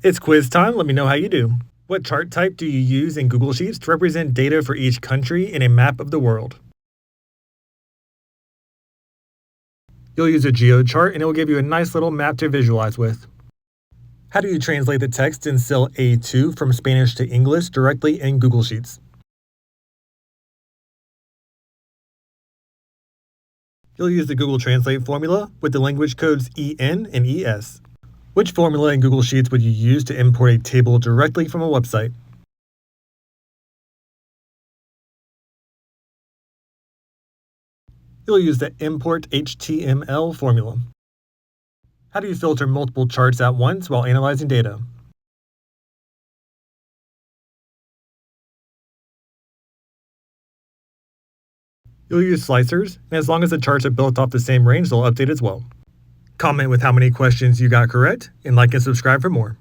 It's quiz time. Let me know how you do. What chart type do you use in Google Sheets to represent data for each country in a map of the world? You'll use a GeoChart and it will give you a nice little map to visualize with. How do you translate the text in cell A2 from Spanish to English directly in Google Sheets? You'll use the Google Translate formula with the language codes EN and ES. Which formula in Google Sheets would you use to import a table directly from a website? You'll use the import HTML formula. How do you filter multiple charts at once while analyzing data? You'll use slicers, and as long as the charts are built off the same range, they'll update as well. Comment with how many questions you got correct, and like and subscribe for more.